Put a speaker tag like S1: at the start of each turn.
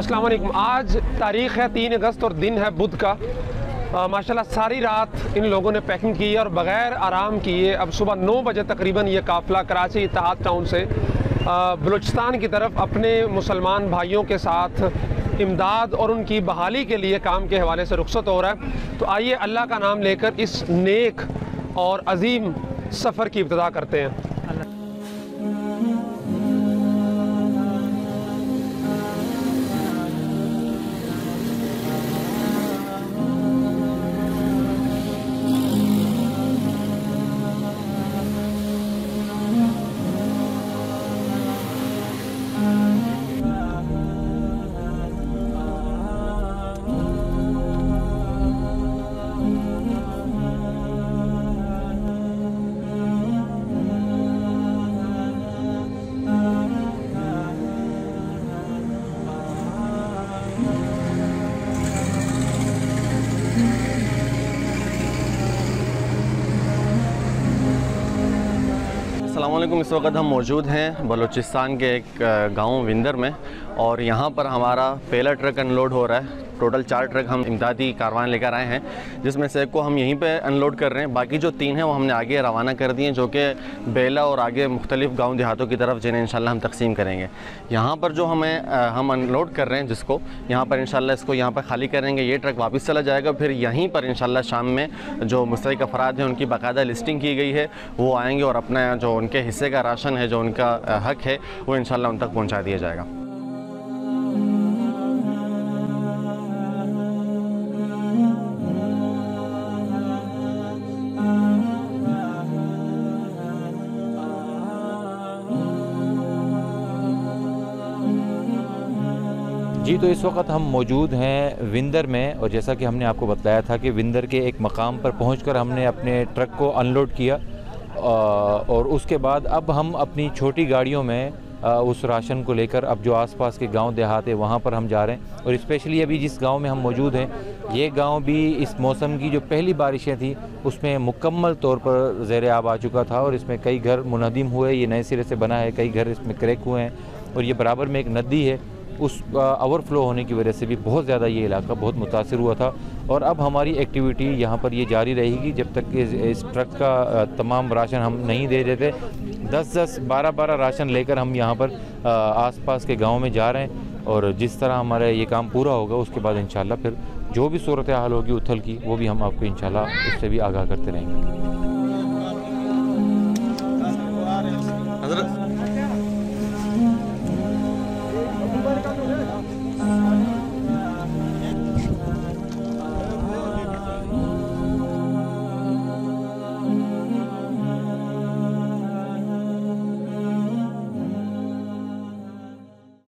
S1: अस्सलाम वालेकुम। आज तारीख़ है 3 अगस्त और दिन है बुध का। माशाल्लाह सारी रात इन लोगों ने पैकिंग की और बग़ैर आराम किए अब सुबह 9 बजे तकरीबन ये काफ़िला कराची इत्तेहाद टाउन से बलूचिस्तान की तरफ अपने मुसलमान भाइयों के साथ इमदाद और उनकी बहाली के लिए काम के हवाले से रुखसत हो रहा है। तो आइए अल्लाह का नाम लेकर इस नेक और अजीम सफ़र की इब्तिदा करते हैं।
S2: अस्सलामुअलैकुम। इस वक्त हम मौजूद हैं बलूचिस्तान के एक गांव विंदर में और यहाँ पर हमारा पहला ट्रक अनलोड हो रहा है। टोटल 4 ट्रक हम इमदादी कारवान लेकर आए हैं, जिसमें से एक को हम यहीं पे अनलोड कर रहे हैं। बाकी जो 3 हैं वो हमने आगे रवाना कर दिए, जो कि बेला और आगे मुख्तलिफ गाँव देहातों की तरफ, जिन्हें इंशाल्लाह हम तकसीम करेंगे। यहाँ पर जो हम अनलोड कर रहे हैं जिसको, यहाँ पर इंशाल्लाह इसको यहाँ पर खाली करेंगे। ये ट्रक वापस चला जाएगा। फिर यहीं पर इंशाल्लाह शाम में जो मुस्तहिक अफराद हैं उनकी बाकायदा लिस्टिंग की गई है, वो आएँगे और अपना जो उनके हिस्से का राशन है, जो उनका हक है, वो इंशाल्लाह उन तक पहुँचा दिया जाएगा।
S3: जी, तो इस वक्त हम मौजूद हैं विंदर में, और जैसा कि हमने आपको बताया था कि विंदर के एक मकाम पर पहुंचकर हमने अपने ट्रक को अनलोड किया और उसके बाद अब हम अपनी छोटी गाड़ियों में उस राशन को लेकर अब जो आसपास के गांव देहात है वहां पर हम जा रहे हैं। और स्पेशली अभी जिस गांव में हम मौजूद हैं, ये गांव भी इस मौसम की जो पहली बारिशें थी उसमें मुकम्मल तौर पर ज़ेर आब आ चुका था और इसमें कई घर मुनहदिम हुए। ये नए सिरे से बना है, कई घर इसमें क्रैक हुए हैं और ये बराबर में एक नदी है, उस ओवरफ्लो होने की वजह से भी बहुत ज़्यादा ये इलाका बहुत मुतासिर हुआ था। और अब हमारी एक्टिविटी यहाँ पर ये जारी रहेगी जब तक कि इस ट्रक का तमाम राशन हम नहीं दे देते। 10-10, 12-12 राशन लेकर हम यहाँ पर आसपास के गांव में जा रहे हैं और जिस तरह हमारा ये काम पूरा होगा उसके बाद इंशाल्लाह फिर जो भी सूरत हाल होगी उथल की, वो भी हम आपको इंशाल्लाह उससे भी आगाह करते रहेंगे।